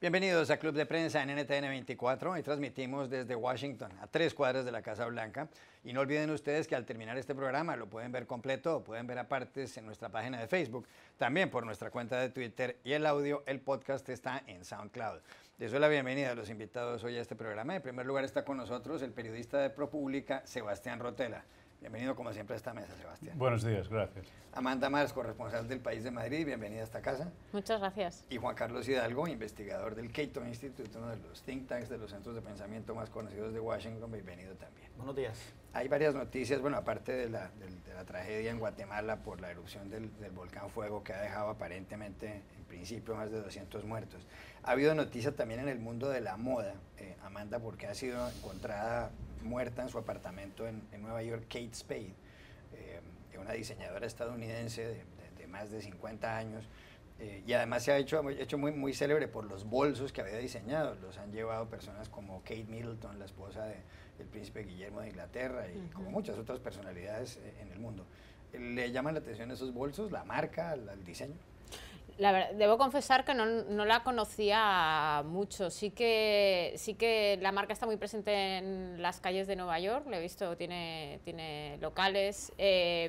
Bienvenidos a Club de Prensa en NTN 24. Hoy transmitimos desde Washington, a 3 cuadras de la Casa Blanca. Y no olviden ustedes que al terminar este programa lo pueden ver completo o pueden ver a partes en nuestra página de Facebook, también por nuestra cuenta de Twitter, y el audio, el podcast está en SoundCloud. Les doy la bienvenida a los invitados hoy a este programa. En primer lugar está con nosotros el periodista de ProPublica, Sebastián Rotela. Bienvenido como siempre a esta mesa, Sebastián. Buenos días, gracias. Amanda Mars, corresponsal del País de Madrid, bienvenida a esta casa. Muchas gracias. Y Juan Carlos Hidalgo, investigador del Cato Institute, uno de los think tanks de los centros de pensamiento más conocidos de Washington, bienvenido también. Buenos días. Hay varias noticias, bueno, aparte de la tragedia en Guatemala por la erupción del volcán Fuego, que ha dejado aparentemente, en principio, más de 200 muertos. Ha habido noticias también en el mundo de la moda, Amanda, porque ha sido encontrada muerta en su apartamento en Nueva York, Kate Spade, una diseñadora estadounidense de más de 50 años, y además se ha hecho muy célebre por los bolsos que había diseñado. Los han llevado personas como Kate Middleton, la esposa del príncipe Guillermo de Inglaterra, y como muchas otras personalidades en el mundo. ¿Le llaman la atención esos bolsos, la marca, el diseño? La verdad, debo confesar que no la conocía mucho. Sí que la marca está muy presente en las calles de Nueva York, lo he visto, tiene locales,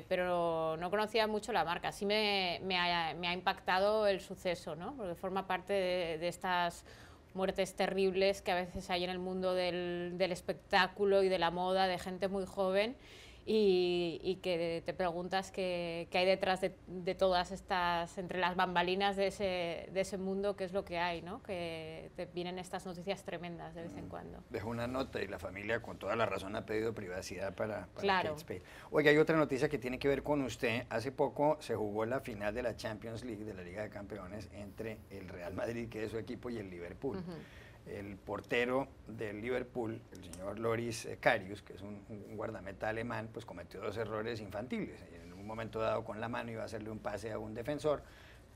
pero no conocía mucho la marca. Sí me ha impactado el suceso, ¿no? Porque forma parte de estas muertes terribles que a veces hay en el mundo del espectáculo y de la moda, de gente muy joven. Y que te preguntas qué hay detrás de todas estas, entre las bambalinas de ese mundo, qué es lo que hay, ¿no? Que te vienen estas noticias tremendas de vez en cuando. Dejó una nota y la familia con toda la razón ha pedido privacidad para claro. Kate Spade. Oiga, hay otra noticia que tiene que ver con usted. Hace poco se jugó la final de la Champions League, de la Liga de Campeones, entre el Real Madrid, que es su equipo, y el Liverpool. El portero del Liverpool, el señor Loris Karius, que es un guardameta alemán, pues cometió 2 errores infantiles. En un momento dado, con la mano iba a hacerle un pase a un defensor,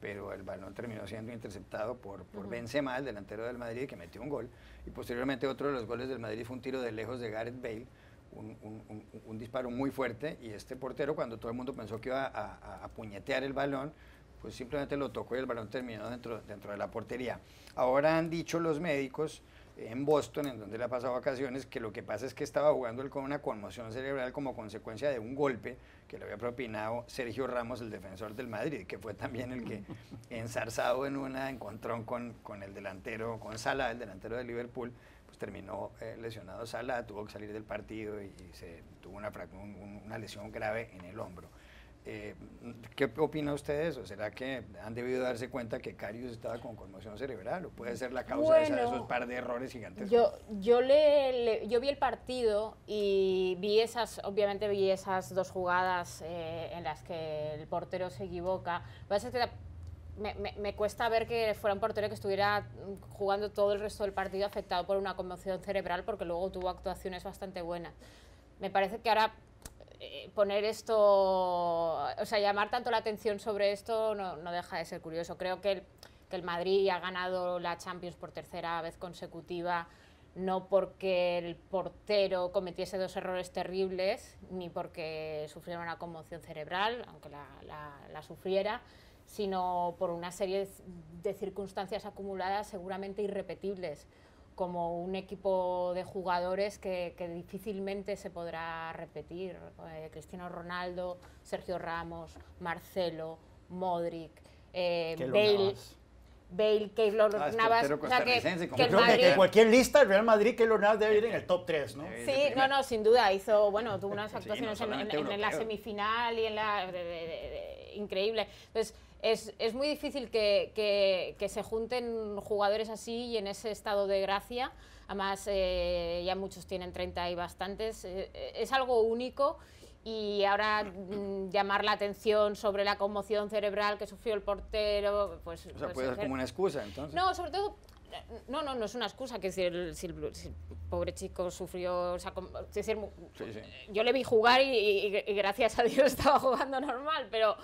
pero el balón terminó siendo interceptado por Benzema, el delantero del Madrid, que metió un gol. Y posteriormente otro de los goles del Madrid fue un tiro de lejos de Gareth Bale, un disparo muy fuerte, y este portero, cuando todo el mundo pensó que iba a puñetear el balón, pues simplemente lo tocó y el balón terminó dentro de la portería. Ahora han dicho los médicos en Boston, en donde le ha pasado vacaciones, que lo que pasa es que estaba jugando él con una conmoción cerebral como consecuencia de un golpe que le había propinado Sergio Ramos, el defensor del Madrid, que fue también el que, enzarzado en un encontrón con el delantero, con Salah, el delantero de Liverpool, pues terminó lesionado Salah, tuvo que salir del partido y se tuvo una lesión grave en el hombro. ¿Qué opina usted de eso? ¿Será que han debido darse cuenta que Karius estaba con conmoción cerebral o puede ser la causa de esos par de errores gigantescos? Yo vi el partido y obviamente vi esas 2 jugadas en las que el portero se equivoca. Me cuesta ver que fuera un portero que estuviera jugando todo el resto del partido afectado por una conmoción cerebral, porque luego tuvo actuaciones bastante buenas. Me parece que ahora poner esto, o sea, llamar tanto la atención sobre esto no deja de ser curioso. Creo que el Madrid ha ganado la Champions por 3ª vez consecutiva, no porque el portero cometiese 2 errores terribles, ni porque sufriera una conmoción cerebral, aunque la sufriera, sino por una serie de circunstancias acumuladas seguramente irrepetibles, como un equipo de jugadores que difícilmente se podrá repetir. Cristiano Ronaldo, Sergio Ramos, Marcelo, Modric, Bale, Keylor Navas. O sea, que cualquier lista del Real Madrid, Keylor Navas debe ir en el top 3, ¿no? Sí, sin duda. Tuvo unas actuaciones en la semifinal y en la... increíble. Entonces, es muy difícil que se junten jugadores así y en ese estado de gracia. Además, ya muchos tienen 30 y bastantes. Es algo único. Y ahora llamar la atención sobre la conmoción cerebral que sufrió el portero, pues... O sea, puede ser como una excusa, entonces. No, sobre todo... No es una excusa, que si el pobre chico sufrió... O sea, yo le vi jugar y gracias a Dios estaba jugando normal, pero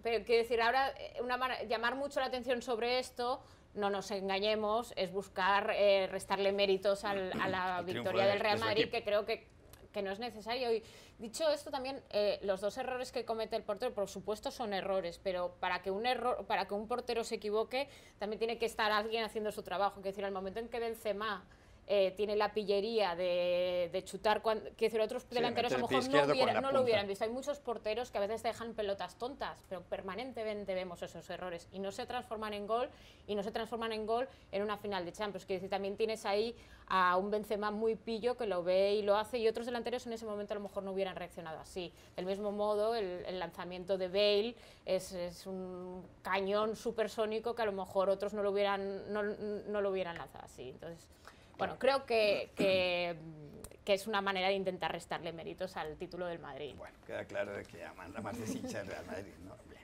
quiero decir, ahora llamar mucho la atención sobre esto, no nos engañemos, es buscar restarle méritos a la victoria del Real Madrid, que creo que que no es necesario. Y dicho esto también, los dos errores que comete el portero, por supuesto, son errores, pero para que un portero se equivoque, también tiene que estar alguien haciendo su trabajo. Es decir, al momento en que Benzema tiene la pillería de chutar, quiero decir, otros delanteros a lo mejor no lo hubieran visto. Hay muchos porteros que a veces dejan pelotas tontas, pero permanentemente vemos esos errores y no se transforman en gol, en una final de Champions. Quiero decir, también tienes ahí a un Benzema muy pillo que lo ve y lo hace, y otros delanteros en ese momento a lo mejor no hubieran reaccionado así. Del mismo modo, el lanzamiento de Bale es un cañón supersónico que a lo mejor otros no lo hubieran lanzado así. Entonces, bueno, creo que es una manera de intentar restarle méritos al título del Madrid. Bueno, queda claro de que Amanda más es hincha del Real Madrid, ¿no? Bien.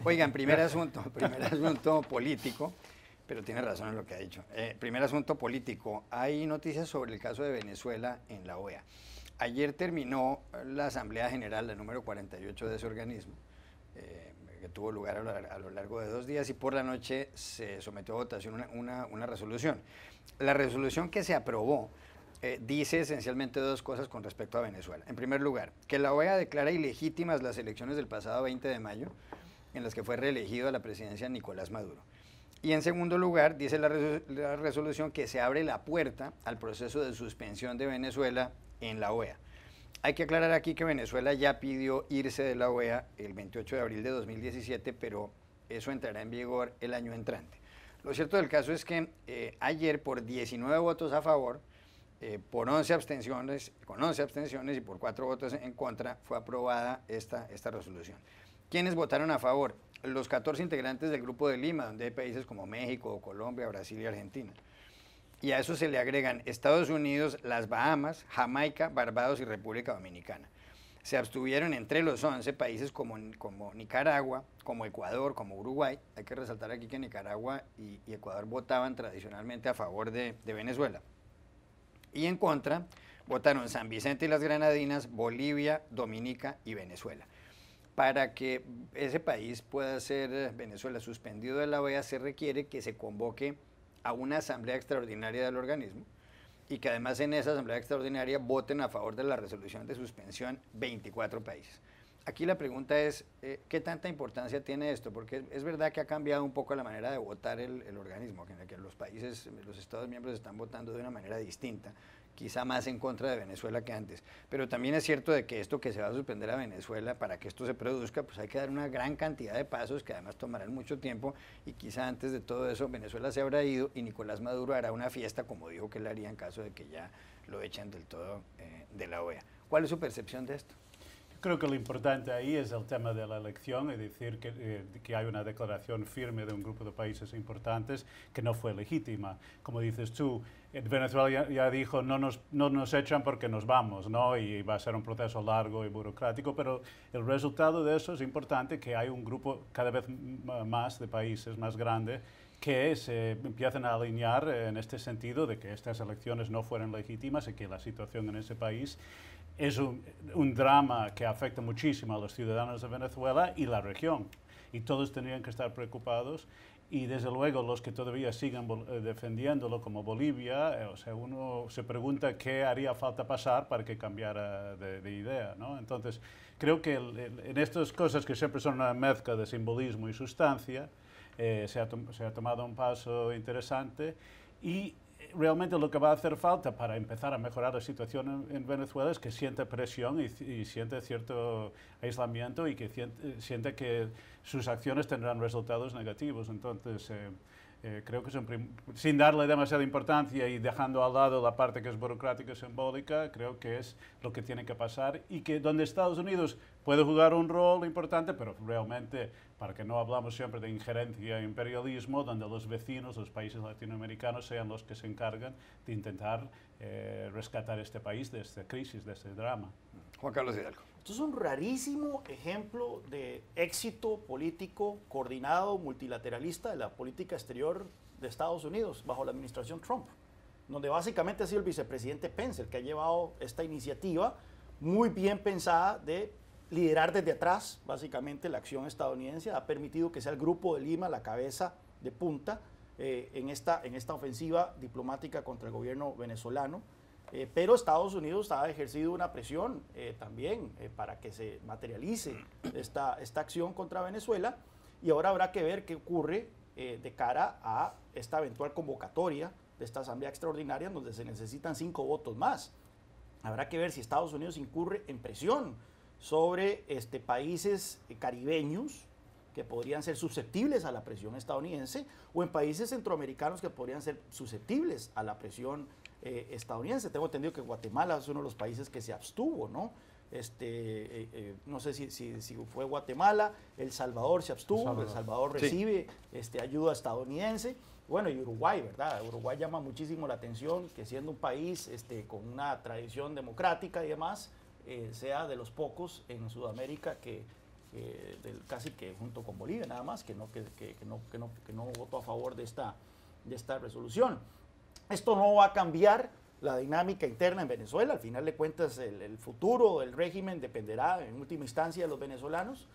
Oigan, primer asunto político, pero tiene razón en lo que ha dicho. Primer asunto político, hay noticias sobre el caso de Venezuela en la OEA. Ayer terminó la Asamblea General, la número 48 de ese organismo, que tuvo lugar a lo largo de 2 días, y por la noche se sometió a votación una resolución. La resolución que se aprobó dice esencialmente 2 cosas con respecto a Venezuela. En primer lugar, que la OEA declara ilegítimas las elecciones del pasado 20 de mayo, en las que fue reelegido a la presidencia Nicolás Maduro. Y en segundo lugar, dice la resolución que se abre la puerta al proceso de suspensión de Venezuela en la OEA. Hay que aclarar aquí que Venezuela ya pidió irse de la OEA el 28 de abril de 2017, pero eso entrará en vigor el año entrante. Lo cierto del caso es que ayer, por 19 votos a favor, con 11 abstenciones y por 4 votos en contra, fue aprobada esta resolución. ¿Quiénes votaron a favor? Los 14 integrantes del Grupo de Lima, donde hay países como México, Colombia, Brasil y Argentina. Y a eso se le agregan Estados Unidos, las Bahamas, Jamaica, Barbados y República Dominicana. Se abstuvieron entre los 11 países como Nicaragua, como Ecuador, como Uruguay. Hay que resaltar aquí que Nicaragua y Ecuador votaban tradicionalmente a favor de Venezuela. Y en contra votaron San Vicente y las Granadinas, Bolivia, Dominica y Venezuela. Para que ese país pueda ser, Venezuela, suspendido de la OEA, se requiere que se convoque a una asamblea extraordinaria del organismo, y que además en esa asamblea extraordinaria voten a favor de la resolución de suspensión 24 países. Aquí la pregunta es, ¿qué tanta importancia tiene esto? Porque es verdad que ha cambiado un poco la manera de votar el organismo, en la que los países, los Estados miembros están votando de una manera distinta, quizá más en contra de Venezuela que antes. Pero también es cierto de que esto que se va a suspender a Venezuela, para que esto se produzca, pues hay que dar una gran cantidad de pasos que además tomarán mucho tiempo, y quizá antes de todo eso Venezuela se habrá ido y Nicolás Maduro hará una fiesta, como dijo que él haría en caso de que ya lo echen del todo de la OEA. ¿Cuál es su percepción de esto? Creo que lo importante ahí es el tema de la elección, es decir, que hay una declaración firme de un grupo de países importantes que no fue legítima. Como dices tú, Venezuela ya dijo no nos echan porque nos vamos, ¿no? Y va a ser un proceso largo y burocrático, pero el resultado de eso es importante, que hay un grupo cada vez más de países más grande que se empiezan a alinear en este sentido de que estas elecciones no fueron legítimas y que la situación en ese país es un drama que afecta muchísimo a los ciudadanos de Venezuela y la región. Y todos tendrían que estar preocupados. Y desde luego los que todavía siguen defendiéndolo, como Bolivia, o sea, uno se pregunta qué haría falta pasar para que cambiara de idea, ¿no? Entonces, creo que en estas cosas que siempre son una mezcla de simbolismo y sustancia, se ha tomado un paso interesante, y realmente lo que va a hacer falta para empezar a mejorar la situación en Venezuela es que siente presión y siente cierto aislamiento, y que siente que sus acciones tendrán resultados negativos. Entonces, creo que sin darle demasiada importancia y dejando al lado la parte que es burocrática y simbólica, creo que es lo que tiene que pasar, y que donde Estados Unidos puede jugar un rol importante, pero realmente, para que no hablamos siempre de injerencia e imperialismo, donde los vecinos, los países latinoamericanos, sean los que se encargan de intentar rescatar este país de esta crisis, de este drama. Juan Carlos Hidalgo. Esto es un rarísimo ejemplo de éxito político coordinado multilateralista de la política exterior de Estados Unidos bajo la administración Trump, donde básicamente ha sido el vicepresidente Pence el que ha llevado esta iniciativa muy bien pensada de liderar desde atrás básicamente la acción estadounidense. Ha permitido que sea el Grupo de Lima la cabeza de punta en esta ofensiva diplomática contra el gobierno venezolano. pero Estados Unidos ha ejercido una presión también para que se materialice esta acción contra Venezuela, y ahora habrá que ver qué ocurre de cara a esta eventual convocatoria de esta Asamblea Extraordinaria, donde se necesitan 5 votos más. Habrá que ver si Estados Unidos incurre en presión sobre países caribeños que podrían ser susceptibles a la presión estadounidense, o en países centroamericanos que podrían ser susceptibles a la presión estadounidense. Tengo entendido que Guatemala es uno de los países que se abstuvo, ¿no? No sé si fue Guatemala, El Salvador se abstuvo, El Salvador recibe ayuda estadounidense. Bueno, y Uruguay, ¿verdad? Uruguay llama muchísimo la atención que, siendo un país con una tradición democrática y demás, sea de los pocos en Sudamérica casi que junto con Bolivia nada más, que no votó a favor de esta resolución. Esto no va a cambiar la dinámica interna en Venezuela. Al final de cuentas, el futuro del régimen dependerá en última instancia de los venezolanos,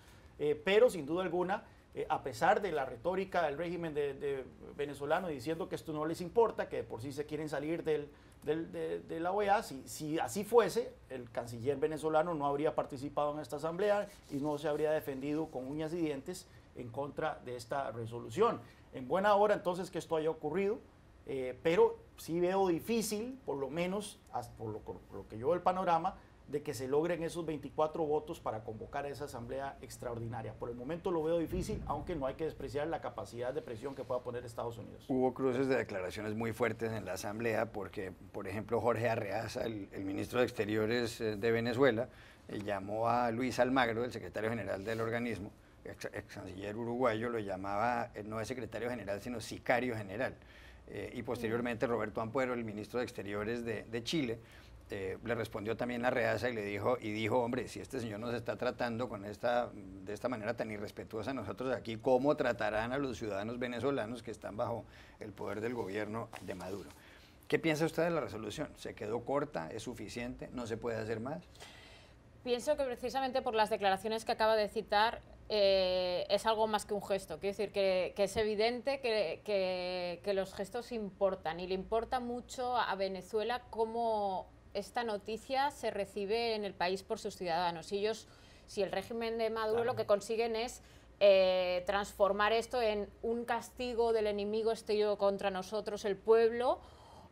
pero sin duda alguna, a pesar de la retórica del régimen venezolano diciendo que esto no les importa, que de por sí se quieren salir de la OEA, si así fuese, el canciller venezolano no habría participado en esta asamblea y no se habría defendido con uñas y dientes en contra de esta resolución. En buena hora entonces que esto haya ocurrido, pero sí veo difícil, por lo menos por lo que yo veo el panorama, de que se logren esos 24 votos para convocar a esa asamblea extraordinaria. Por el momento lo veo difícil, aunque no hay que despreciar la capacidad de presión que pueda poner Estados Unidos. Hubo cruces de declaraciones muy fuertes en la asamblea porque, por ejemplo, Jorge Arreaza, el ministro de Exteriores de Venezuela, llamó a Luis Almagro, el secretario general del organismo, ex canciller uruguayo, lo llamaba, no es secretario general, sino sicario general. Y posteriormente Roberto Ampuero, el ministro de Exteriores de Chile, le respondió también a Arreaza y dijo, hombre, si este señor nos está tratando de esta manera tan irrespetuosa nosotros aquí, ¿cómo tratarán a los ciudadanos venezolanos que están bajo el poder del gobierno de Maduro? ¿Qué piensa usted de la resolución? ¿Se quedó corta? ¿Es suficiente? ¿No se puede hacer más? Pienso que precisamente por las declaraciones que acaba de citar, es algo más que un gesto. Quiero decir que es evidente que los gestos importan, y le importa mucho a Venezuela cómo esta noticia se recibe en el país por sus ciudadanos. Si el régimen de Maduro lo que consiguen es transformar esto en un castigo del enemigo exterior contra nosotros, el pueblo,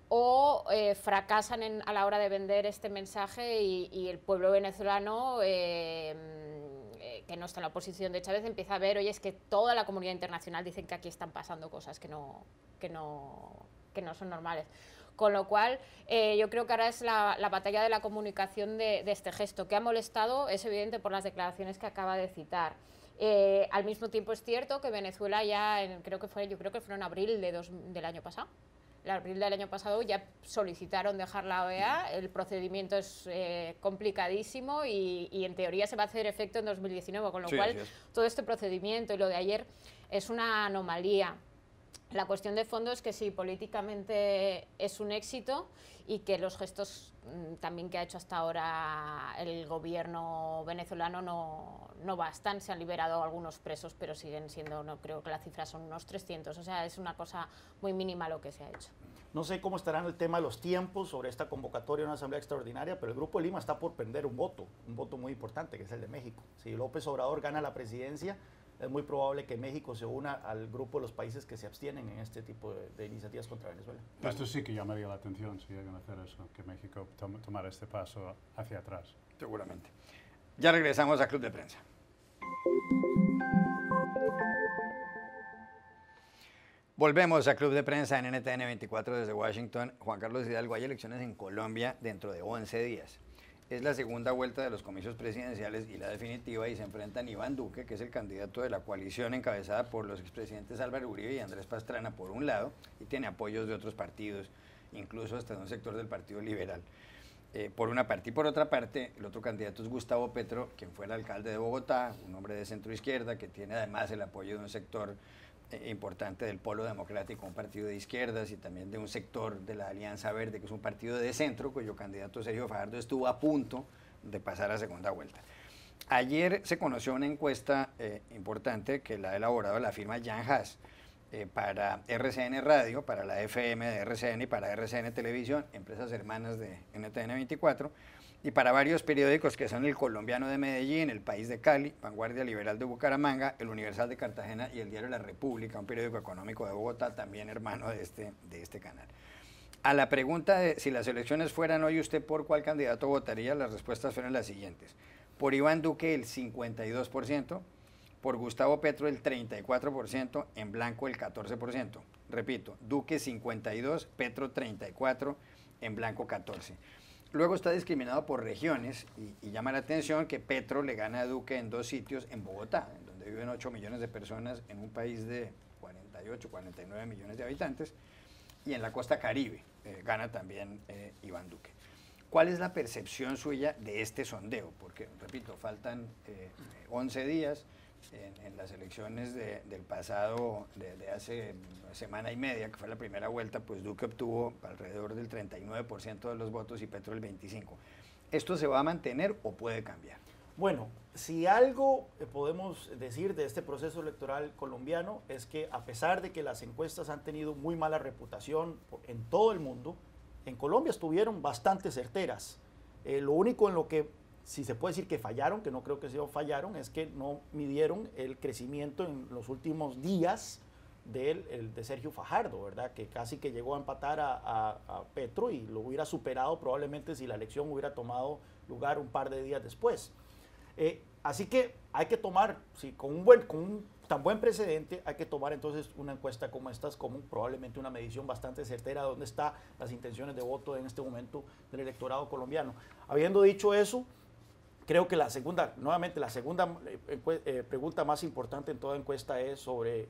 o fracasan a la hora de vender este mensaje y el pueblo venezolano, que no está en la oposición de Chávez, empieza a ver, oye, es que toda la comunidad internacional dicen que aquí están pasando cosas que no son normales. Con lo cual, yo creo que ahora es la batalla de la comunicación de este gesto, que ha molestado, es evidente por las declaraciones que acaba de citar. Al mismo tiempo es cierto que Venezuela yo creo que fue en abril del año pasado. En abril del año pasado ya solicitaron dejar la OEA, el procedimiento es complicadísimo y en teoría se va a hacer efecto en 2019, con lo cual todo este procedimiento y lo de ayer es una anomalía. La cuestión de fondo es que sí, políticamente es un éxito, y que los gestos también que ha hecho hasta ahora el gobierno venezolano no bastan. Se han liberado algunos presos, pero siguen siendo, no creo que la cifra son unos 300, o sea, es una cosa muy mínima lo que se ha hecho. No sé cómo estarán el tema de los tiempos sobre esta convocatoria de una asamblea extraordinaria, pero el Grupo de Lima está por perder un voto muy importante, que es el de México. Si López Obrador gana la presidencia, es muy probable que México se una al grupo de los países que se abstienen en este tipo de iniciativas contra Venezuela. Esto sí que llamaría la atención si llegan a hacer eso, que México tomara este paso hacia atrás. Seguramente. Ya regresamos a Club de Prensa. Volvemos a Club de Prensa en NTN 24 desde Washington. Juan Carlos Hidalgo, hay elecciones en Colombia dentro de 11 días. Es la segunda vuelta de los comicios presidenciales y la definitiva, y se enfrentan Iván Duque, que es el candidato de la coalición encabezada por los expresidentes Álvaro Uribe y Andrés Pastrana por un lado, y tiene apoyos de otros partidos, incluso hasta de un sector del Partido Liberal, por una parte. Y por otra parte, el otro candidato es Gustavo Petro, quien fue el alcalde de Bogotá, un hombre de centro izquierda que tiene además el apoyo de un sector importante del Polo Democrático, un partido de izquierdas, y también de un sector de la Alianza Verde, que es un partido de centro, cuyo candidato Sergio Fajardo estuvo a punto de pasar a segunda vuelta. Ayer se conoció una encuesta importante que la ha elaborado la firma Jan Haas, para RCN Radio, para la FM de RCN y para RCN Televisión, empresas hermanas de NTN 24, y para varios periódicos que son El Colombiano de Medellín, El País de Cali, Vanguardia Liberal de Bucaramanga, El Universal de Cartagena y El Diario La República, un periódico económico de Bogotá, también hermano de este canal. A la pregunta de si las elecciones fueran hoy, ¿usted por cuál candidato votaría? Las respuestas fueron las siguientes. Por Iván Duque el 52%, por Gustavo Petro el 34%, en blanco el 14%. Repito, Duque 52, Petro 34, en blanco 14. Luego está discriminado por regiones y llama la atención que Petro le gana a Duque en 2 sitios en Bogotá, en donde viven 8 millones de personas en un país de 48, 49 millones de habitantes, y en la costa Caribe gana también Iván Duque. ¿Cuál es la percepción suya de este sondeo? Porque, repito, faltan 11 días. En las elecciones del pasado, de hace semana y media, que fue la primera vuelta, pues Duque obtuvo alrededor del 39% de los votos y Petro el 25%. ¿Esto se va a mantener o puede cambiar? Bueno, si algo podemos decir de este proceso electoral colombiano es que a pesar de que las encuestas han tenido muy mala reputación en todo el mundo, en Colombia estuvieron bastante certeras. Lo único en lo que si se puede decir que fallaron, que no creo que fallaron, es que no midieron el crecimiento en los últimos días de Sergio Fajardo, ¿verdad? Que casi que llegó a empatar a Petro y lo hubiera superado probablemente si la elección hubiera tomado lugar un par de días después. Así que hay que tomar, sí, con un tan buen precedente, hay que tomar entonces una encuesta como estas como probablemente una medición bastante certera de dónde están las intenciones de voto en este momento del electorado colombiano. Habiendo dicho eso, creo que la segunda pregunta más importante en toda encuesta es sobre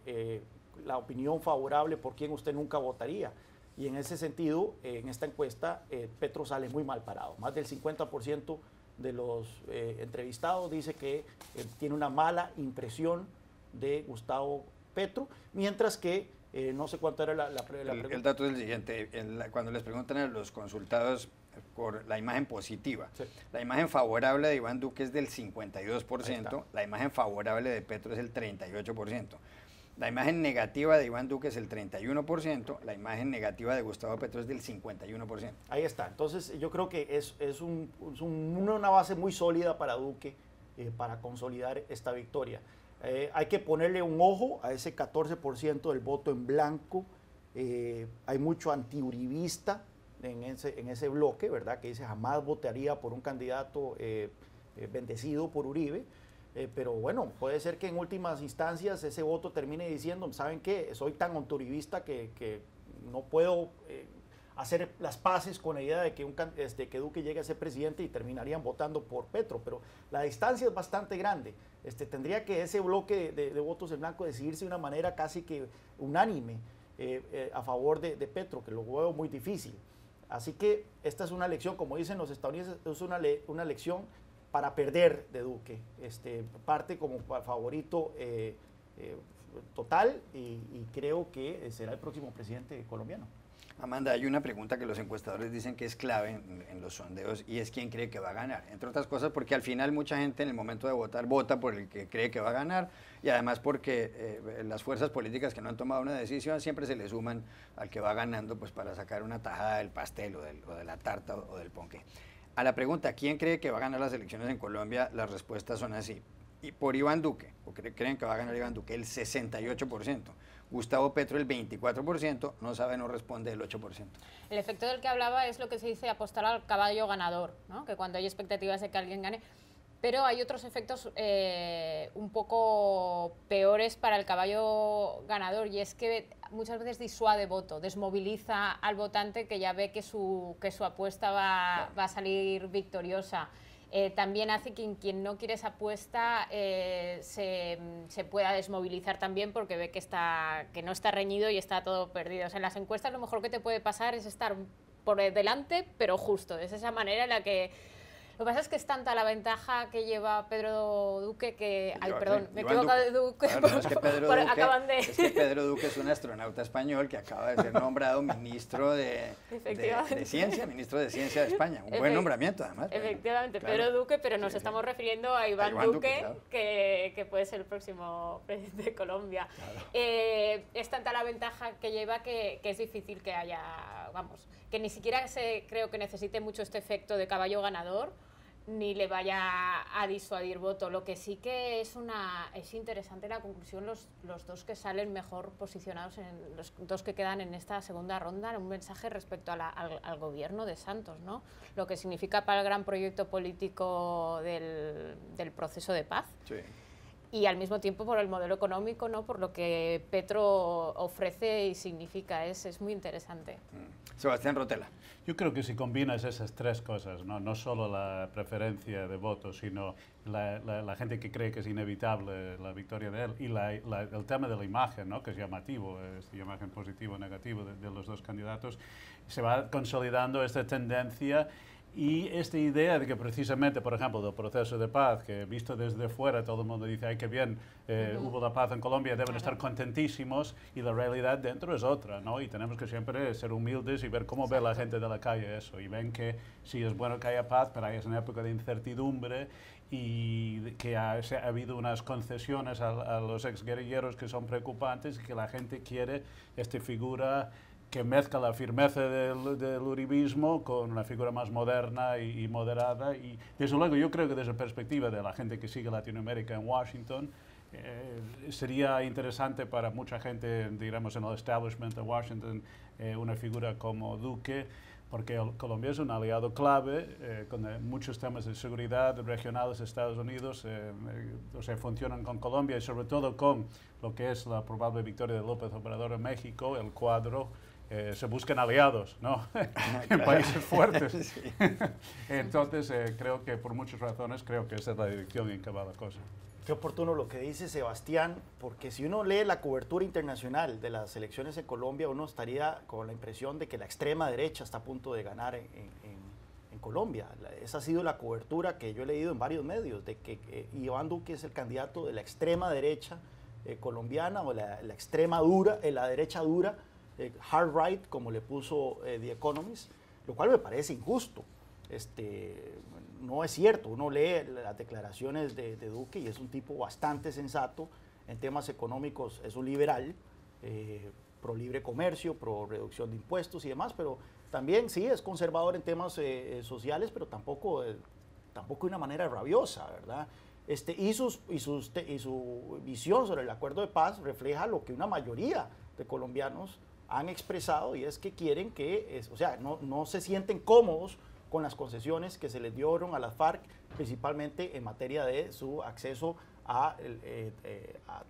la opinión favorable por quién usted nunca votaría. Y en ese sentido, en esta encuesta, Petro sale muy mal parado. Más del 50% de los entrevistados dice que tiene una mala impresión de Gustavo Petro, mientras que no sé cuánto era la pregunta. El dato es el siguiente, cuando les preguntan a los consultados por la imagen positiva, sí, la imagen favorable de Iván Duque es del 52%, la imagen favorable de Petro es el 38%, la imagen negativa de Iván Duque es el 31%, la imagen negativa de Gustavo Petro es del 51%. Ahí está, entonces yo creo que es una base muy sólida para Duque para consolidar esta victoria. Hay que ponerle un ojo a ese 14% del voto en blanco. Hay mucho antiuribista en ese bloque, ¿verdad? Que dice jamás votaría por un candidato bendecido por Uribe. Pero bueno, puede ser que en últimas instancias ese voto termine diciendo, ¿saben qué? Soy tan antiuribista que no puedo hacer las paces con la idea de que Duque llegue a ser presidente y terminarían votando por Petro. Pero la distancia es bastante grande. Tendría que ese bloque de votos en blanco decidirse de una manera casi que unánime a favor de Petro, que lo veo muy difícil. Así que esta es una elección, como dicen los estadounidenses, es una elección para perder de Duque. Parte como favorito total y creo que será el próximo presidente colombiano. Amanda, hay una pregunta que los encuestadores dicen que es clave en los sondeos y es quién cree que va a ganar. Entre otras cosas porque al final mucha gente en el momento de votar vota por el que cree que va a ganar y además porque las fuerzas políticas que no han tomado una decisión siempre se le suman al que va ganando pues para sacar una tajada del pastel o de la tarta o del ponqué. A la pregunta, ¿quién cree que va a ganar las elecciones en Colombia? Las respuestas son así. Y por Iván Duque, o creen que va a ganar Iván Duque, el 68%. Gustavo Petro el 24%, no sabe, no responde el 8%. El efecto del que hablaba es lo que se dice apostar al caballo ganador, ¿no? Que cuando hay expectativas de que alguien gane, pero hay otros efectos un poco peores para el caballo ganador y es que muchas veces disuade voto, desmoviliza al votante que ya ve que su apuesta va a salir victoriosa. También hace que quien no quiere esa apuesta se pueda desmovilizar también porque ve que no está reñido y está todo perdido. O sea, en las encuestas lo mejor que te puede pasar es estar por delante, pero justo. Es esa manera en Lo que pasa es que es tanta la ventaja que lleva Pedro Duque que... Ay, Lleva perdón, que- me he Iván equivocado de Duque. Claro, no, es que acaban de... es que Pedro Duque es un astronauta español que acaba de ser nombrado ministro de Ciencia, ministro de Ciencia de España. Un buen nombramiento, además. Efectivamente, Claro. Pedro Duque, pero nos Sí, sí. estamos refiriendo a Iván Iván Duque, Duque, claro. que puede ser el próximo presidente de Colombia. Es tanta la ventaja que lleva que es difícil que haya, vamos, que ni siquiera creo que necesite mucho este efecto de caballo ganador, ni le vaya a disuadir voto. Lo que sí que es interesante la conclusión, los dos que salen mejor posicionados, los dos que quedan en esta segunda ronda, un mensaje respecto al gobierno de Santos, ¿no? Lo que significa para el gran proyecto político del proceso de paz. Sí. Y al mismo tiempo por el modelo económico, ¿no? Por lo que Petro ofrece y significa, es muy interesante. Sebastián Rotella. Yo creo que si combinas esas tres cosas, no solo la preferencia de voto, sino la gente que cree que es inevitable la victoria de él y el tema de la imagen, ¿no? Que es llamativo, esta imagen positiva o negativa de los dos candidatos, se va consolidando esta tendencia. Y esta idea de que precisamente, por ejemplo, del proceso de paz, que visto desde fuera todo el mundo dice, ay, qué bien, hubo la paz en Colombia, deben estar contentísimos, y la realidad dentro es otra, ¿no? Y tenemos que siempre ser humildes y ver cómo ve la gente de la calle eso, y ven que sí es bueno que haya paz, pero es una época de incertidumbre, y que ha habido unas concesiones a los exguerrilleros que son preocupantes, y que la gente quiere esta figura que mezcla la firmeza del uribismo con una figura más moderna y moderada. Y desde luego yo creo que desde la perspectiva de la gente que sigue Latinoamérica en Washington, sería interesante para mucha gente, digamos, en el establishment de Washington, una figura como Duque, porque Colombia es un aliado clave con muchos temas de seguridad regionales de Estados Unidos, o sea, funcionan con Colombia y sobre todo con lo que es la probable victoria de López Obrador en México, el cuadro. Se buscan aliados, ¿no? En países fuertes. Sí. Entonces, creo que por muchas razones, creo que esa es la dirección en que va la cosa. Qué oportuno lo que dice Sebastián, porque si uno lee la cobertura internacional de las elecciones en Colombia, uno estaría con la impresión de que la extrema derecha está a punto de ganar en Colombia. Esa ha sido la cobertura que yo he leído en varios medios, de que Iván Duque es el candidato de la extrema derecha colombiana, o la extrema dura, la derecha dura, hard right, como le puso The Economist, lo cual me parece injusto. No es cierto, uno lee las declaraciones de Duque y es un tipo bastante sensato en temas económicos, es un liberal, pro libre comercio, pro reducción de impuestos y demás, pero también sí es conservador en temas sociales, pero tampoco de una manera rabiosa, ¿verdad? Y su visión sobre el acuerdo de paz refleja lo que una mayoría de colombianos han expresado, y es que quieren que, o sea, no se sienten cómodos con las concesiones que se les dieron a las FARC, principalmente en materia de su acceso a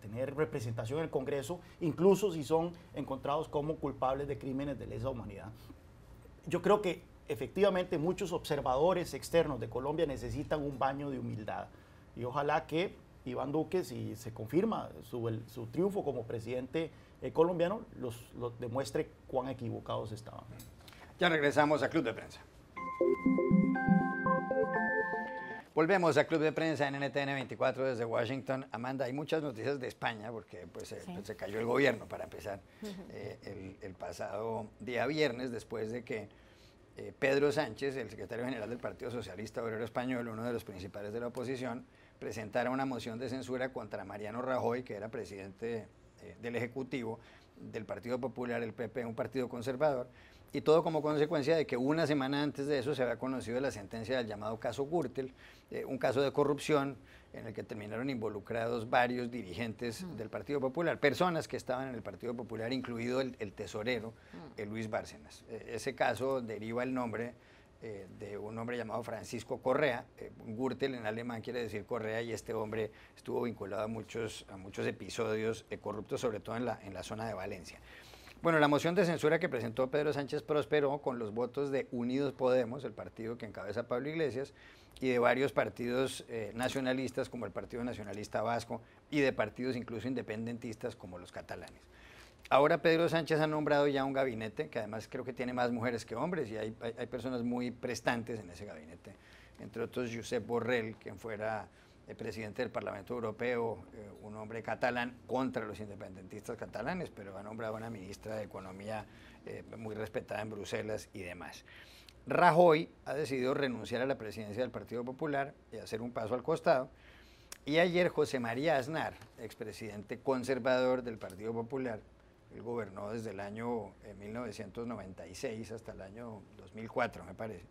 tener representación en el Congreso, incluso si son encontrados como culpables de crímenes de lesa humanidad. Yo creo que efectivamente muchos observadores externos de Colombia necesitan un baño de humildad, y ojalá que Iván Duque, si se confirma su triunfo como presidente colombiano, los demuestre cuán equivocados estaban. Ya regresamos a Club de Prensa. Volvemos a Club de Prensa en NTN 24 desde Washington. Amanda, hay muchas noticias de España porque pues, se cayó el gobierno, para empezar, el pasado día viernes, después de que Pedro Sánchez, el secretario general del Partido Socialista Obrero Español, uno de los principales de la oposición, presentara una moción de censura contra Mariano Rajoy, que era presidente del Ejecutivo del Partido Popular, el PP, un partido conservador, y todo como consecuencia de que una semana antes de eso se había conocido la sentencia del llamado caso Gürtel, un caso de corrupción en el que terminaron involucrados varios dirigentes del Partido Popular, personas que estaban en el Partido Popular, incluido el tesorero Luis Bárcenas. Ese caso deriva el nombre de un hombre llamado Francisco Correa. Gürtel en alemán quiere decir Correa, y este hombre estuvo vinculado a muchos episodios corruptos, sobre todo en la zona de Valencia. Bueno, la moción de censura que presentó Pedro Sánchez prosperó con los votos de Unidos Podemos, el partido que encabeza Pablo Iglesias, y de varios partidos nacionalistas como el Partido Nacionalista Vasco, y de partidos incluso independentistas como los catalanes. Ahora Pedro Sánchez ha nombrado ya un gabinete que además creo que tiene más mujeres que hombres, y hay personas muy prestantes en ese gabinete entre otros Josep Borrell, quien fuera el presidente del Parlamento Europeo, un hombre catalán contra los independentistas catalanes, pero ha nombrado una ministra de Economía muy respetada en Bruselas y demás. Rajoy ha decidido renunciar a la presidencia del Partido Popular y hacer un paso al costado. Y ayer José María Aznar, expresidente conservador del Partido Popular, él gobernó desde el año 1996 hasta el año 2004, me parece.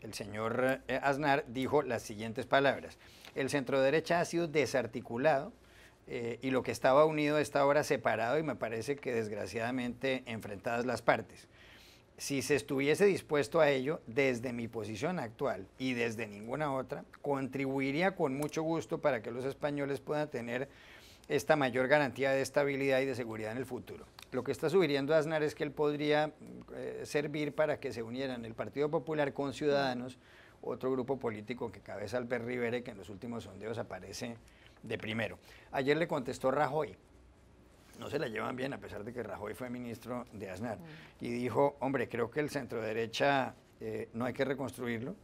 El señor Aznar dijo las siguientes palabras: el centroderecha ha sido desarticulado y lo que estaba unido está ahora separado y me parece que desgraciadamente enfrentadas las partes. Si se estuviese dispuesto a ello, desde mi posición actual y desde ninguna otra, contribuiría con mucho gusto para que los españoles puedan tener esta mayor garantía de estabilidad y de seguridad en el futuro. Lo que está sugiriendo Aznar es que él podría servir para que se unieran el Partido Popular con Ciudadanos, otro grupo político que cabeza Albert Rivera y que en los últimos sondeos aparece de primero. Ayer le contestó Rajoy. No se la llevan bien, a pesar de que Rajoy fue ministro de Aznar. Y dijo, hombre, creo que el centro-derecha no hay que reconstruirlo.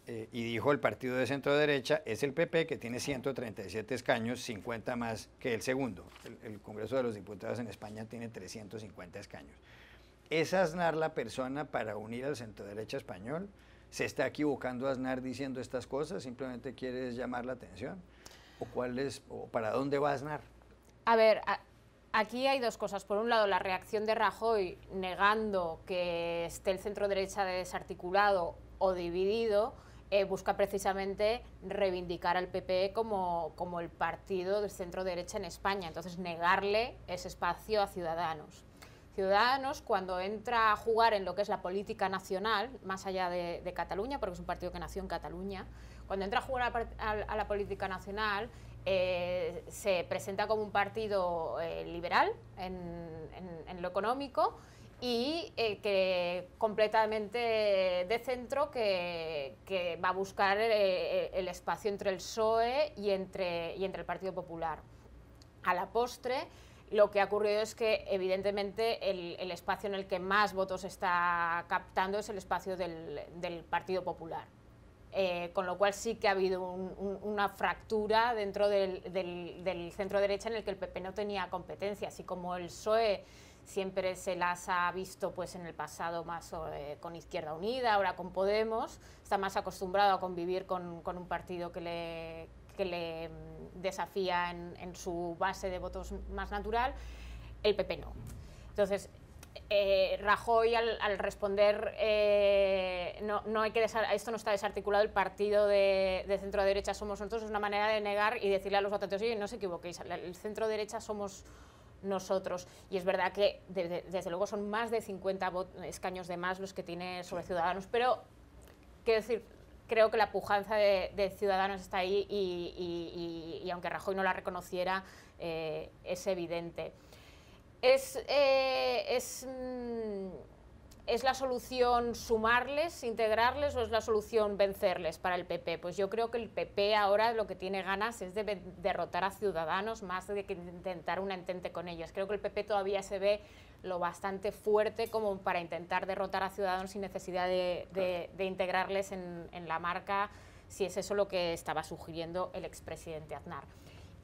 Y dijo, el partido de centro-derecha es el PP, que tiene 137 escaños, 50 más que el segundo. El Congreso de los Diputados en España tiene 350 escaños. ¿Es Aznar la persona para unir al centro-derecha español? ¿Se está equivocando Aznar diciendo estas cosas? ¿Simplemente quiere llamar la atención? ¿O para dónde va Aznar? A ver, aquí hay dos cosas. Por un lado, la reacción de Rajoy negando que esté el centro-derecha desarticulado o dividido, busca precisamente reivindicar al PP como el partido del centro-derecha en España. Entonces, negarle ese espacio a Ciudadanos. Ciudadanos, cuando entra a jugar en lo que es la política nacional, más allá de Cataluña, porque es un partido que nació en Cataluña, cuando entra a jugar a la política nacional, se presenta como un partido liberal en lo económico y que completamente de centro, que va a buscar el espacio entre el PSOE y entre el Partido Popular. A la postre, lo que ha ocurrido es que, evidentemente, el espacio en el que más votos está captando es el espacio del Partido Popular. Con lo cual sí que ha habido una fractura dentro del centro-derecha en el que el PP no tenía competencia, así como el PSOE siempre se las ha visto pues en el pasado más con Izquierda Unida, ahora con Podemos, está más acostumbrado a convivir con un partido que le desafía en su base de votos más natural, el PP no. Entonces, Rajoy al responder no hay que esto no está desarticulado, el partido de centro-derecha somos nosotros, es una manera de negar y decirle a los votantes, oye, no os equivoquéis, el centro-derecha somos nosotros. Y es verdad que desde luego son más de 50 escaños de más los que tiene sobre Ciudadanos, pero quiero decir, creo que la pujanza de Ciudadanos está ahí y aunque Rajoy no la reconociera, es evidente. ¿Es la solución sumarles, integrarles o es la solución vencerles para el PP? Pues yo creo que el PP ahora lo que tiene ganas es de derrotar a Ciudadanos más de que intentar una entente con ellos. Creo que el PP todavía se ve lo bastante fuerte como para intentar derrotar a Ciudadanos sin necesidad de integrarles en la marca, si es eso lo que estaba sugiriendo el expresidente Aznar.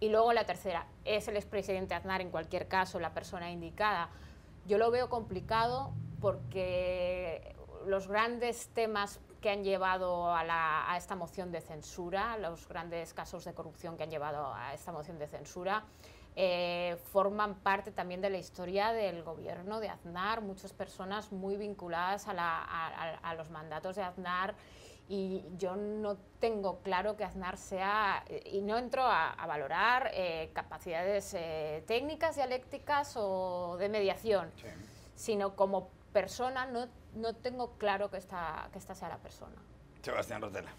Y luego la tercera, ¿es el expresidente Aznar en cualquier caso la persona indicada? Yo lo veo complicado porque los grandes temas que han llevado a esta moción de censura, los grandes casos de corrupción que han llevado a esta moción de censura, forman parte también de la historia del gobierno de Aznar, muchas personas muy vinculadas a los mandatos de Aznar, y yo no tengo claro que Aznar sea, y no entro a valorar capacidades técnicas, dialécticas o de mediación, sí, sino como persona no tengo claro que esta sea la persona. Sebastián Rotella.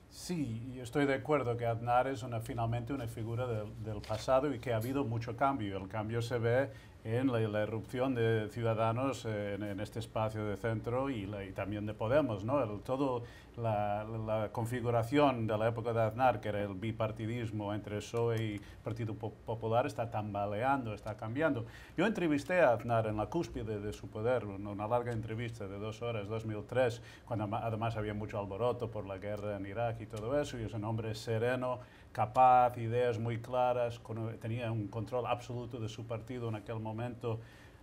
Sí, yo estoy de acuerdo que Aznar es finalmente una figura del pasado y que ha habido mucho cambio. El cambio se ve en la irrupción de Ciudadanos en este espacio de centro y también de Podemos, ¿no? Todo la configuración de la época de Aznar, que era el bipartidismo entre PSOE y Partido Popular, está tambaleando, está cambiando. Yo entrevisté a Aznar en la cúspide de su poder, una larga entrevista de 2 horas, 2003, cuando además había mucho alboroto por la guerra en Irak y todo eso, y es un hombre sereno, capaz, ideas muy claras, tenía un control absoluto de su partido en aquel momento.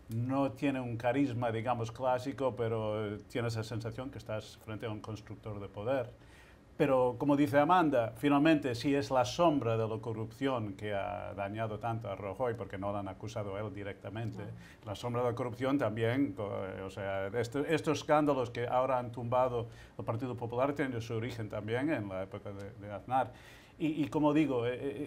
No tiene un carisma, digamos, clásico, pero tiene esa sensación que estás frente a un constructor de poder. Pero, como dice Amanda, finalmente sí es la sombra de la corrupción que ha dañado tanto a Rajoy, porque no lo han acusado a él directamente. La sombra de la corrupción también, o sea, estos escándalos que ahora han tumbado el Partido Popular tienen su origen también en la época de Aznar. Y como digo,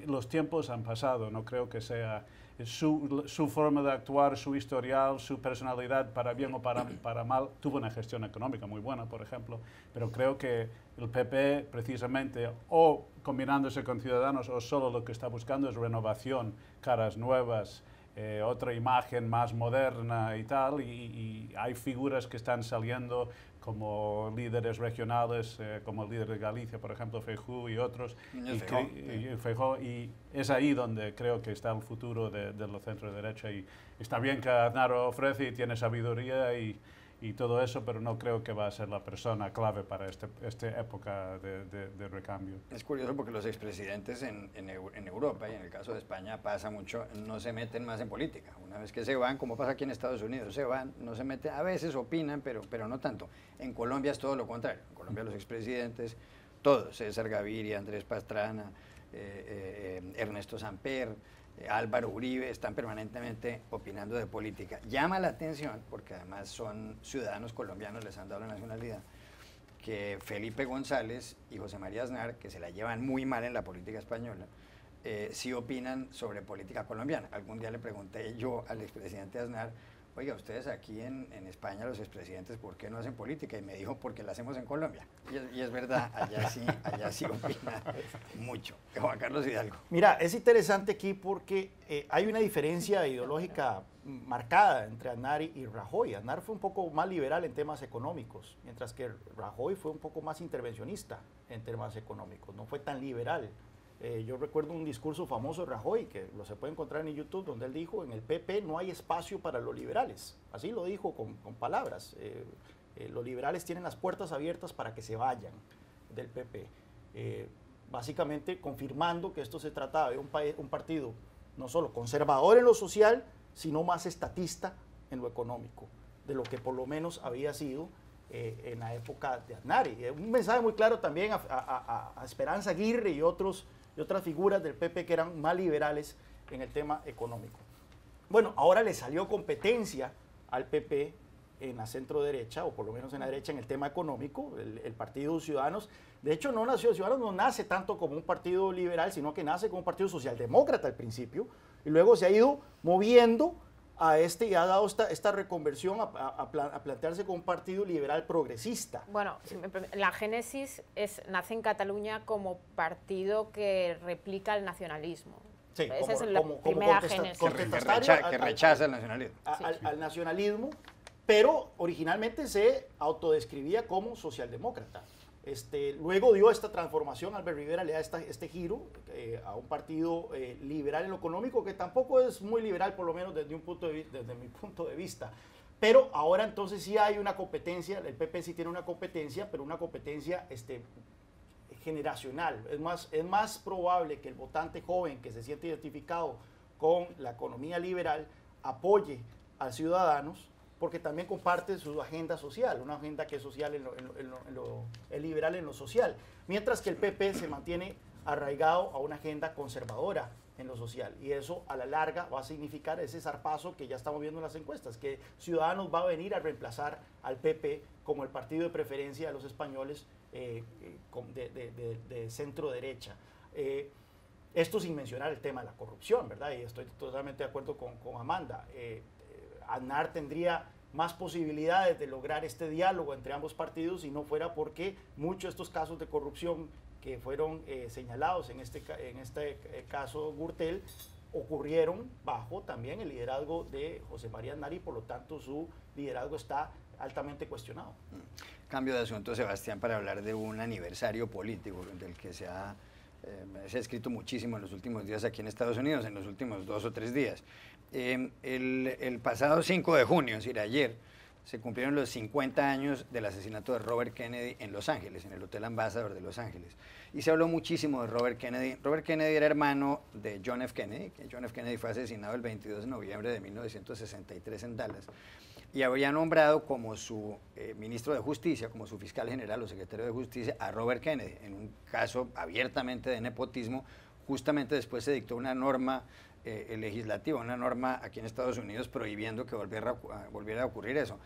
los tiempos han pasado, no creo que sea su forma de actuar, su historial, su personalidad, para bien o para mal. Tuvo una gestión económica muy buena, por ejemplo, pero creo que el PP, precisamente, o combinándose con Ciudadanos, o solo lo que está buscando es renovación, caras nuevas, otra imagen más moderna y tal, y hay figuras que están saliendo como líderes regionales, como el líder de Galicia, por ejemplo, Feijóo y otros, y es ahí donde creo que está el futuro de la centro-derecha, y está bien que Aznar ofrece y tiene sabiduría y todo eso, pero no creo que va a ser la persona clave para esta época de recambio. Es curioso porque los expresidentes en Europa y en el caso de España pasa mucho, no se meten más en política. Una vez que se van, como pasa aquí en Estados Unidos, se van, no se meten, a veces opinan, pero no tanto. En Colombia es todo lo contrario. En Colombia los expresidentes, todos, César Gaviria, Andrés Pastrana, Ernesto Samper, Álvaro Uribe, están permanentemente opinando de política. Llama la atención, porque además son ciudadanos colombianos, les han dado la nacionalidad, que Felipe González y José María Aznar, que se la llevan muy mal en la política española, sí opinan sobre política colombiana. Algún día le pregunté yo al expresidente Aznar, oiga, ustedes aquí en España, los expresidentes, ¿por qué no hacen política? Y me dijo, porque la hacemos en Colombia. Y es verdad, allá sí opina mucho. Juan Carlos Hidalgo. Mira, es interesante aquí porque hay una diferencia ideológica marcada entre Aznar y Rajoy. Aznar fue un poco más liberal en temas económicos, mientras que Rajoy fue un poco más intervencionista en temas económicos, no fue tan liberal. Yo recuerdo un discurso famoso de Rajoy, que lo se puede encontrar en YouTube, donde él dijo, en el PP no hay espacio para los liberales. Así lo dijo con palabras. Los liberales tienen las puertas abiertas para que se vayan del PP. Básicamente confirmando que esto se trataba de un partido no solo conservador en lo social, sino más estatista en lo económico, de lo que por lo menos había sido en la época de Aznar. Y un mensaje muy claro también a Esperanza Aguirre y otras figuras del PP que eran más liberales en el tema económico. Bueno, ahora le salió competencia al PP en la centro derecha, o por lo menos en la derecha, en el tema económico, el Partido Ciudadanos. De hecho, Ciudadanos no nace tanto como un partido liberal, sino que nace como un partido socialdemócrata al principio, y luego se ha ido moviendo y ha dado esta reconversión a plantearse como un partido liberal progresista. Bueno, la génesis nace en Cataluña como partido que replica el nacionalismo. Sí, esa es la primera génesis. Que rechaza el nacionalismo. Al nacionalismo, pero originalmente se autodescribía como socialdemócrata. Luego dio esta transformación, Albert Rivera le da este giro a un partido liberal en lo económico, que tampoco es muy liberal, por lo menos desde mi punto de vista. Pero ahora entonces sí hay una competencia, el PP sí tiene una competencia, pero una competencia generacional. Es más probable que el votante joven que se siente identificado con la economía liberal apoye a Ciudadanos, porque también comparte su agenda social, una agenda que es social es liberal en lo social, mientras que el PP se mantiene arraigado a una agenda conservadora en lo social, y eso a la larga va a significar ese zarpazo que ya estamos viendo en las encuestas, que Ciudadanos va a venir a reemplazar al PP como el partido de preferencia de los españoles de centro derecha. Esto sin mencionar el tema de la corrupción, ¿verdad? Y estoy totalmente de acuerdo con Amanda. Aznar tendría más posibilidades de lograr este diálogo entre ambos partidos si no fuera porque muchos de estos casos de corrupción que fueron señalados en este caso Gürtel ocurrieron bajo también el liderazgo de José María Aznar y por lo tanto su liderazgo está altamente cuestionado. Cambio de asunto, Sebastián, para hablar de un aniversario político del que se ha escrito muchísimo en los últimos días aquí en Estados Unidos, en los últimos 2 o 3 días. El pasado 5 de junio, es decir, ayer, se cumplieron los 50 años del asesinato de Robert Kennedy en Los Ángeles, en el Hotel Ambassador de Los Ángeles. Y se habló muchísimo de Robert Kennedy. Robert Kennedy era hermano de John F. Kennedy, que John F. Kennedy fue asesinado el 22 de noviembre de 1963 en Dallas. Y habría nombrado como su ministro de Justicia, como su fiscal general o secretario de Justicia, a Robert Kennedy, en un caso abiertamente de nepotismo. Justamente después se dictó una norma legislativa, una norma aquí en Estados Unidos prohibiendo que volviera a ocurrir eso.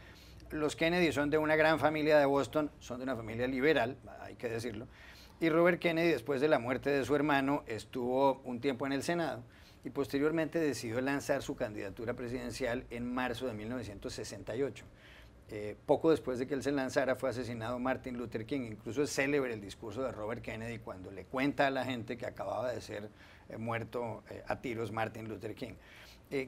Los Kennedy son de una gran familia de Boston, son de una familia liberal, hay que decirlo, y Robert Kennedy, después de la muerte de su hermano, estuvo un tiempo en el Senado y posteriormente decidió lanzar su candidatura presidencial en marzo de 1968. Poco después de que él se lanzara fue asesinado Martin Luther King. Incluso es célebre el discurso de Robert Kennedy cuando le cuenta a la gente que acababa de ser muerto a tiros Martin Luther King.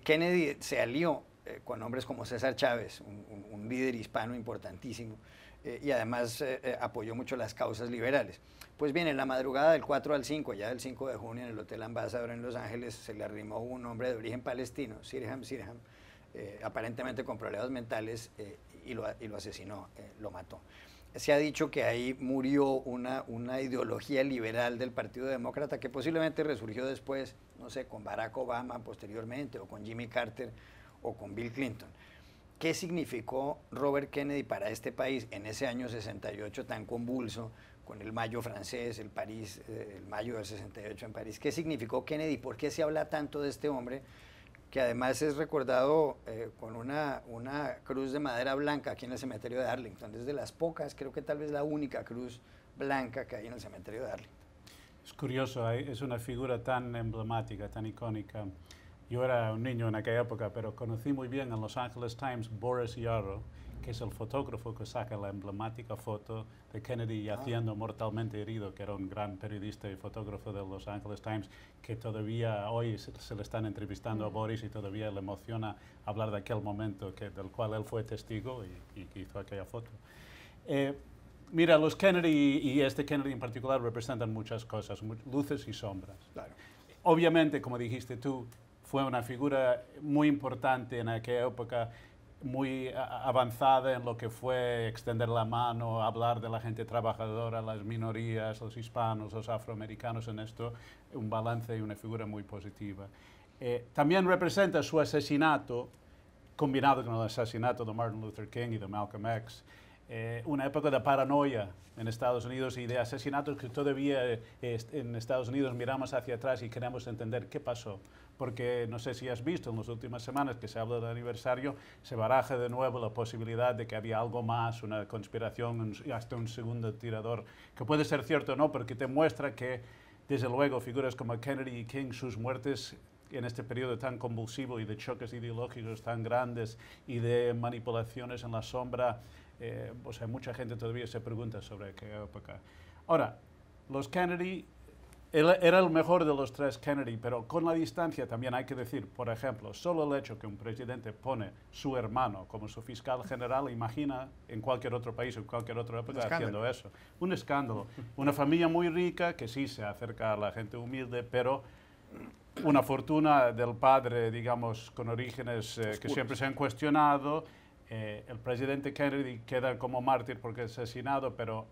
Kennedy se alió con hombres como César Chávez, un líder hispano importantísimo, y además apoyó mucho las causas liberales. Pues bien, en la madrugada del 4 al 5, ya del 5 de junio, en el Hotel Ambassador en Los Ángeles, se le arrimó un hombre de origen palestino, Sirhan, aparentemente con problemas mentales, y lo asesinó, lo mató. Se ha dicho que ahí murió una ideología liberal del Partido Demócrata que posiblemente resurgió después, no sé, con Barack Obama posteriormente, o con Jimmy Carter, o con Bill Clinton. ¿Qué significó Robert Kennedy para este país en ese año 68 tan convulso, con el Mayo francés, el Mayo del 68 en París? ¿Qué significó Kennedy? ¿Por qué se habla tanto de este hombre, que además es recordado con una cruz de madera blanca aquí en el cementerio de Arlington? Es de las pocas, creo que tal vez la única cruz blanca que hay en el cementerio de Arlington. Es curioso, es una figura tan emblemática, tan icónica. Yo era un niño en aquella época, pero conocí muy bien en Los Angeles Times Boris Yarrow, que es el fotógrafo que saca la emblemática foto de Kennedy yaciendo mortalmente herido, que era un gran periodista y fotógrafo de Los Angeles Times, que todavía hoy se le están entrevistando a Boris y todavía le emociona hablar de aquel momento del cual él fue testigo y que hizo aquella foto. Mira, los Kennedy y este Kennedy en particular representan muchas cosas, luces y sombras. Claro. Obviamente, como dijiste tú, fue una figura muy importante en aquella época, muy avanzada en lo que fue extender la mano, hablar de la gente trabajadora, las minorías, los hispanos, los afroamericanos en esto, un balance y una figura muy positiva. También representa su asesinato, combinado con el asesinato de Martin Luther King y de Malcolm X, una época de paranoia en Estados Unidos y de asesinatos que todavía en Estados Unidos miramos hacia atrás y queremos entender qué pasó. Porque no sé si has visto en las últimas semanas que se habla del aniversario, se baraja de nuevo la posibilidad de que había algo más, una conspiración, hasta un segundo tirador, que puede ser cierto o no, porque te muestra que, desde luego, figuras como Kennedy y King, sus muertes en este periodo tan convulsivo y de choques ideológicos tan grandes y de manipulaciones en la sombra, o sea, mucha gente todavía se pregunta sobre qué época. Ahora, los Kennedy, él era el mejor de los tres Kennedy, pero con la distancia también hay que decir, por ejemplo, solo el hecho que un presidente pone su hermano como su fiscal general, imagina en cualquier otro país, en cualquier otra época haciendo eso. Un escándalo. Una familia muy rica que sí se acerca a la gente humilde, pero una fortuna del padre, digamos, con orígenes que siempre se han cuestionado. El presidente Kennedy queda como mártir porque es asesinado, pero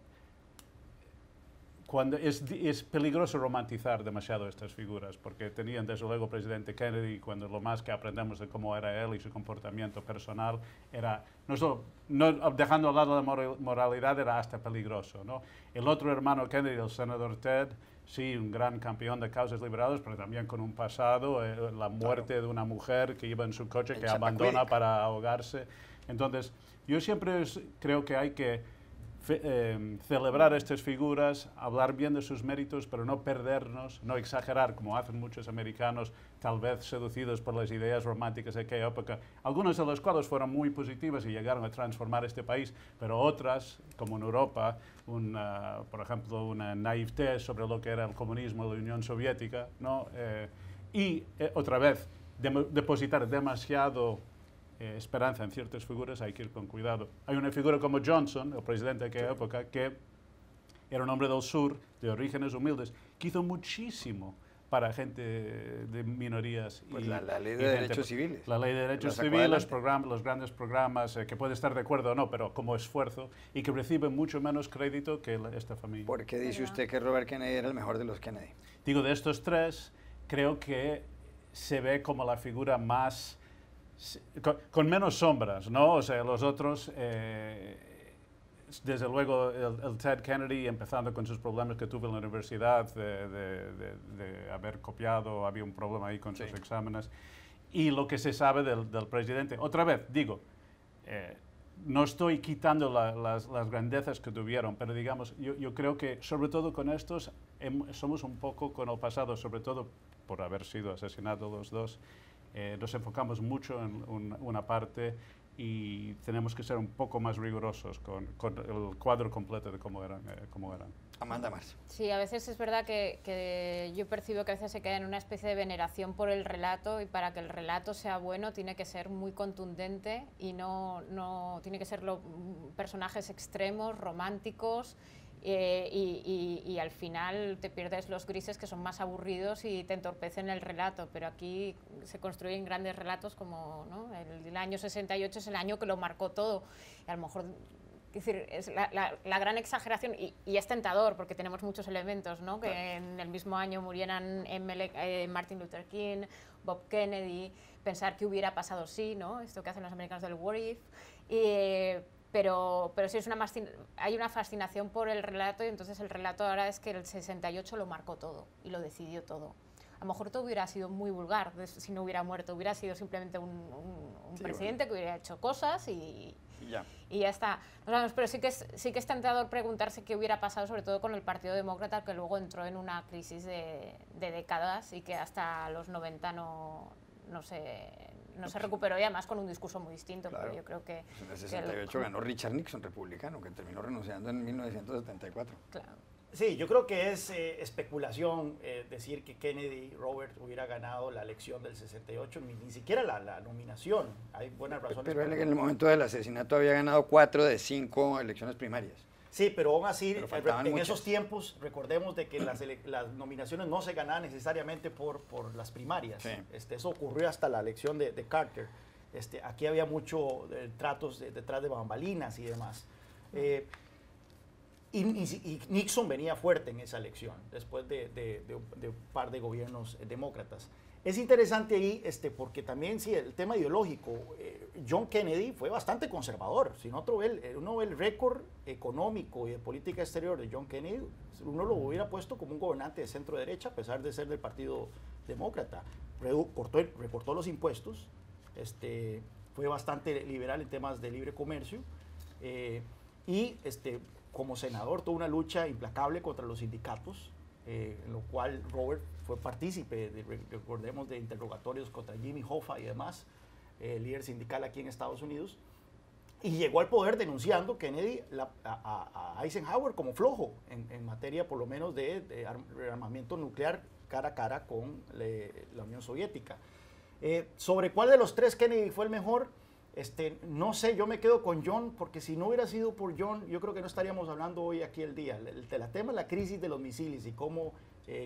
es peligroso romantizar demasiado estas figuras, porque tenían desde luego presidente Kennedy, cuando lo más que aprendemos de cómo era él y su comportamiento personal era, dejando al lado la moralidad, era hasta peligroso, ¿no? El otro hermano Kennedy, el senador Ted, sí, un gran campeón de causas liberales, pero también con un pasado, la muerte de una mujer que iba en su coche, que abandona para ahogarse. Entonces, yo siempre creo que hay que celebrar estas figuras, hablar bien de sus méritos, pero no perdernos, no exagerar, como hacen muchos americanos, tal vez seducidos por las ideas románticas de aquella época, algunas de las cuales fueron muy positivas y llegaron a transformar este país, pero otras, como en Europa, por ejemplo, una naivete sobre lo que era el comunismo de la Unión Soviética, ¿no? Y otra vez, depositar demasiado esperanza en ciertas figuras hay que ir con cuidado. Hay una figura como Johnson, el presidente de aquella época, que era un hombre del sur, de orígenes humildes, que hizo muchísimo para gente de minorías. Pues la ley de derechos civiles. La ley de derechos civiles, los grandes programas, que puede estar de acuerdo o no, pero como esfuerzo, y que recibe mucho menos crédito que esta familia. ¿Por qué dice usted que Robert Kennedy era el mejor de los Kennedy? Digo, de estos tres, creo que se ve como la figura más, con menos sombras, ¿no? O sea, los otros, desde luego el Ted Kennedy, empezando con sus problemas que tuvo en la universidad, de haber copiado, había un problema ahí con sus exámenes, y lo que se sabe del presidente. Otra vez, digo, no estoy quitando las grandezas que tuvieron, pero digamos, yo creo que sobre todo con estos somos un poco con el pasado, sobre todo por haber sido asesinados los dos, nos enfocamos mucho en una parte y tenemos que ser un poco más rigurosos con el cuadro completo de cómo eran. Amanda Mars. Sí, a veces es verdad que yo percibo que a veces se queda en una especie de veneración por el relato, y para que el relato sea bueno tiene que ser muy contundente y no tiene que ser personajes extremos, románticos, y al final te pierdes los grises, que son más aburridos y te entorpecen el relato. Pero aquí se construyen grandes relatos como, ¿no? El año 68 es el año que lo marcó todo, y a lo mejor, es decir, es la gran exageración, y es tentador porque tenemos muchos elementos, ¿no? Que en el mismo año murieran Martin Luther King, Bob Kennedy, pensar que hubiera pasado sí, ¿no? Esto que hacen los americanos del what if, pero sí hay una fascinación por el relato, y entonces el relato ahora es que el 68 lo marcó todo y lo decidió todo. A lo mejor todo hubiera sido muy vulgar si no hubiera muerto, hubiera sido simplemente un presidente que hubiera hecho cosas y ya está. Pero sí que es tentador preguntarse qué hubiera pasado, sobre todo con el Partido Demócrata, que luego entró en una crisis de décadas y que hasta los 90 no se recuperó, y además con un discurso muy distinto. Claro. Pero yo creo que... En el 68 ganó Richard Nixon, republicano, que terminó renunciando en 1974. Claro. Sí, yo creo que es especulación decir que Kennedy, Robert, hubiera ganado la elección del 68, ni siquiera la nominación. Hay buenas razones. Pero él en el momento del asesinato había ganado 4 de 5 elecciones primarias. Sí, pero aún así, en esos muchas. tiempos, recordemos de que las nominaciones no se ganaban necesariamente por las primarias. Sí. Eso ocurrió hasta la elección de Carter. Aquí había mucho tratos detrás de bambalinas y demás. Y Nixon venía fuerte en esa elección, después de un par de gobiernos demócratas. Es interesante ahí, porque también, sí, el tema ideológico, John Kennedy fue bastante conservador. Si uno ve el récord económico y de política exterior de John Kennedy, uno lo hubiera puesto como un gobernante de centro derecha, a pesar de ser del Partido Demócrata. Recortó los impuestos, fue bastante liberal en temas de libre comercio, y como senador tuvo una lucha implacable contra los sindicatos, en lo cual Robert fue partícipe, recordemos, de interrogatorios contra Jimmy Hoffa y demás, líder sindical aquí en Estados Unidos, y llegó al poder denunciando Kennedy a Eisenhower como flojo en materia, por lo menos, de armamento nuclear cara a cara con la Unión Soviética. Sobre cuál de los tres Kennedy fue el mejor, no sé, yo me quedo con John, porque si no hubiera sido por John, yo creo que no estaríamos hablando hoy aquí el día. El tema de la crisis de los misiles y cómo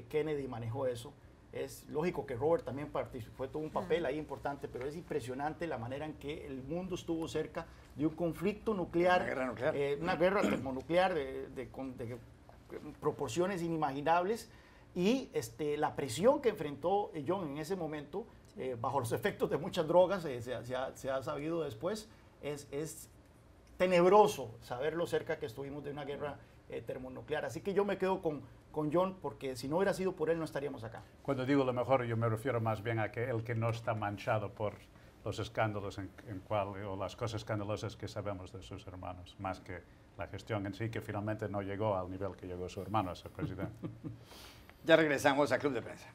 Kennedy manejó eso. Es lógico que Robert también participó, tuvo un papel ahí importante, pero es impresionante la manera en que el mundo estuvo cerca de un conflicto nuclear, una guerra termonuclear con proporciones inimaginables, y la presión que enfrentó John en ese momento, bajo los efectos de muchas drogas, se ha sabido después, es tenebroso saber lo cerca que estuvimos de una guerra termonuclear. Así que yo me quedo con John, porque si no hubiera sido por él no estaríamos acá. Cuando digo lo mejor, yo me refiero más bien a que el que no está manchado por los escándalos o las cosas escandalosas que sabemos de sus hermanos, más que la gestión en sí, que finalmente no llegó al nivel que llegó su hermano a ser presidente. Ya regresamos a Club de Prensa.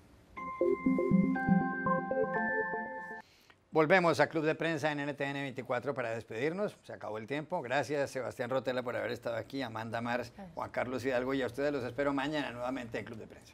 Volvemos a Club de Prensa en NTN 24 para despedirnos. Se acabó el tiempo. Gracias, Sebastián Rotella, por haber estado aquí, Amanda Mars, Juan Carlos Hidalgo, y a ustedes los espero mañana nuevamente en Club de Prensa.